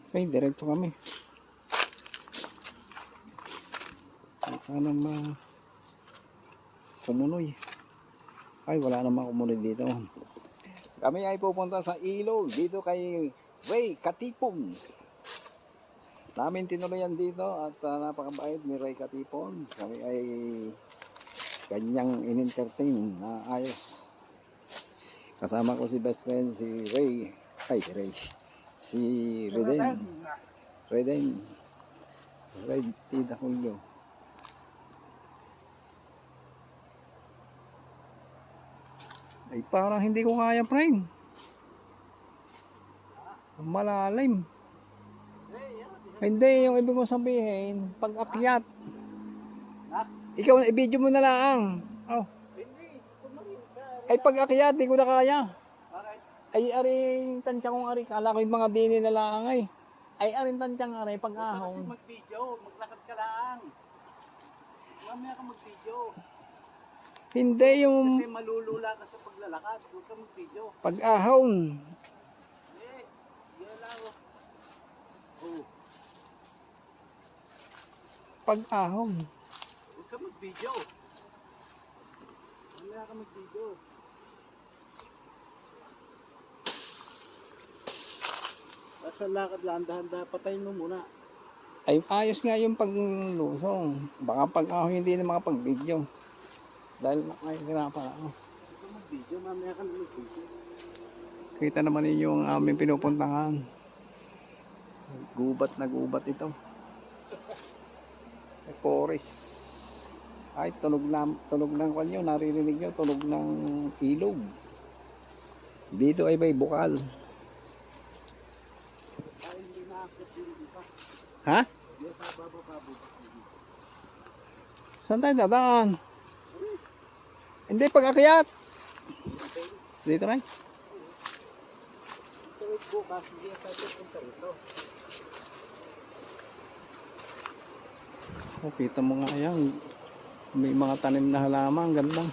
Okay, diretso kami. Sana kumunoy. Ay, wala namang kumunoy dito. Kami ay pupunta sa ilog dito kay Ray Katipon. Namin tinuloyan dito at napakabait ni Ray Katipon. Kami ay kanyang in-entertain na ayos. Kasama ko si best friend si Ray. Ay, Ray. Si Reden. Ray Tida Julio. Ay, parang hindi ko kaya, friend. Malalim. Hindi, yung ibig kong sabihin, pag akyat. Ikaw, i-video mo na lang. Oh. Ay, pag akyat, di ko na kaya. Ay, aring tansya kong ari. Kala ko yung mga dini na lang ay. Ay, aring tansya nga ari, pag ahon. Kasi mag-video, maglakad ka lang. Mamaya ka mag-video. Hindi yung Kasi malulula ka sa paglalakad. Huwag ka mag-video. pag ahon. Yan lang. Oh. Pag ahon. Huwag ka mag-video. Mamaya ka mag-video. Basta lakad lang, dahan-dahan, patayin mo muna. Ay, ayos nga yung paglusong. Baka pag ahon hindi na makapag-video. Dahil nakahirapan ako. Huwag ka mag-video, mamaya ka mag-video. Kita naman ninyo yung aming pinupuntahan. Gubat na gubat ito. Forest. Ay, tunog ng kanyo, naririnig nyo, tunog ng ilog. Dito ay may bukal. Ay, hindi nakakot hindi pa. Ha? Yes, baba pa bukas. Saan tayo dadaan? Hindi, pag-akyat. Dito na. Sa week bukas, hindi tayo punta rito. Oh, kita mo nga yan. May mga tanim na halaman. Ganda.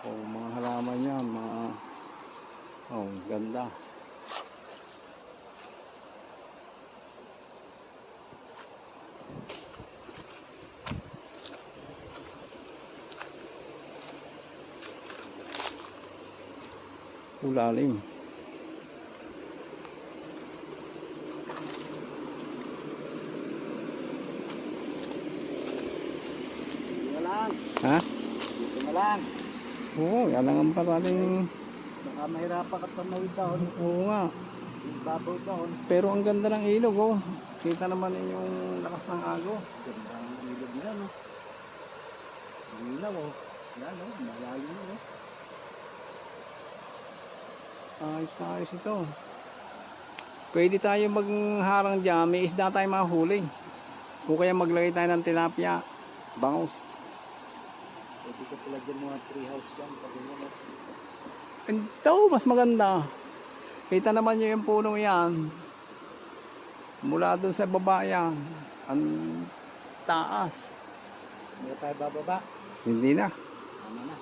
Oh, mga halaman yan. Oh, ganda. Ulalim. Dito na lang. Ha? Dito na lang. Oo, yan lang ang parating. Baka mahirapan ka pa mawid doon. Oo nga. Babaw doon. Pero ang ganda ng ilog, oh. Kita naman yung lakas ng agos. Ganda ang ilog nila, no? Ilaw, oh. Yan, oh. Malalim, oh. Ayos ito. Pwede tayo magharang dyan. May isda tayo mahuli. Kung kaya maglagay tayo ng tilapia. Bangus. Pwede ka pala dyan mga tree house dyan. Pag ganyan, oh. Ito, mas maganda. Kita naman nyo yung puno yan. Mula dun sa baba yan. Ang taas. Hindi tayo bababa. Hindi na. Ano na?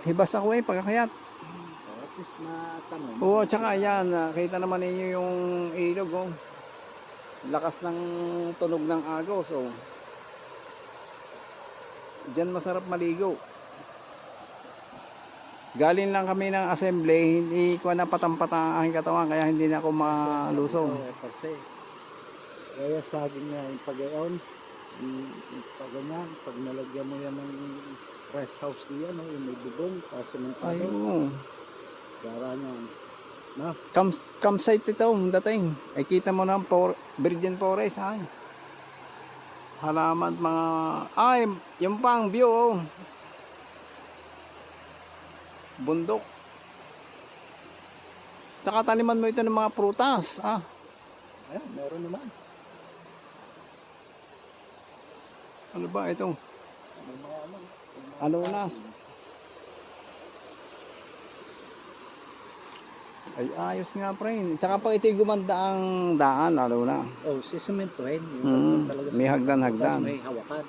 Hibas ako pagkakayat. So, at least na tanong. Oo, tsaka yan. Kita naman ninyo yung ilog, oh. Lakas ng tunog ng agos, oh. Diyan masarap maligo. Galing lang kami ng assembly, hindi ko na patampata ang aking katawan kaya hindi na ako malusong. Kasi, kaya saging nga yung pag-ayon, pag ganyan, pag nalagyan mo yan ng rest house diyan, no, yung may bubong, kasementado, Ayun. gara niyan. No? Campsite ito, dating. Ay kita mo na Virgin Forest, ay. Halaman mga, ay, yung pang view, oh. Bundok. Tsaka taniman mo ito ng mga prutas, ah. Ayan, meron naman. Ano ba ito? May mga ano, may mga Alunas. saging. Ay, ayos nga, pre. Tsaka pa ito'y gumanda ang daan, lalo na. Oh, sisimentohin. Yung talaga May sa- hagdan-hagdan. Tapos may hawakan.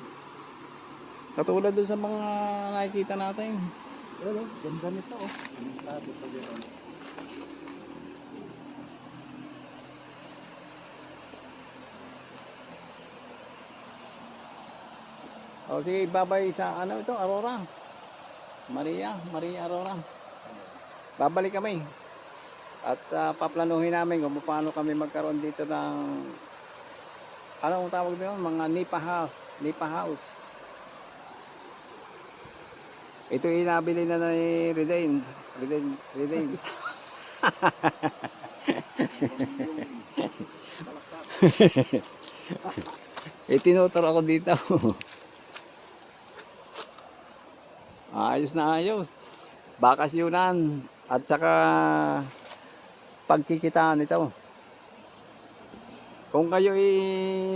Katulad dun sa mga nakikita natin. Pero, ganda nito, oh. Yung tabi pa dyan. O sige, babay sa ano ito, Aurora. Maria Aurora. Babalik kami. At paplanuhin namin kung paano kami magkaroon dito ng anong tawag doon? Mga Nipa House. Nipa House. Ito inabili na ni Redain. Redain. Itinutor ako dito. Ayos na ayos. Bakasyunan at saka pagkikitaan ito. Kung kayo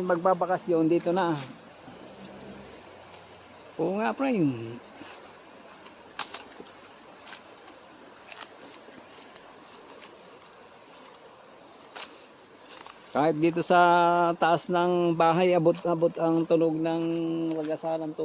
magbabakasyon dito na. Oo nga, friend. Kahit dito sa taas ng bahay, abot-abot ang tunog ng wagasan ng tubig.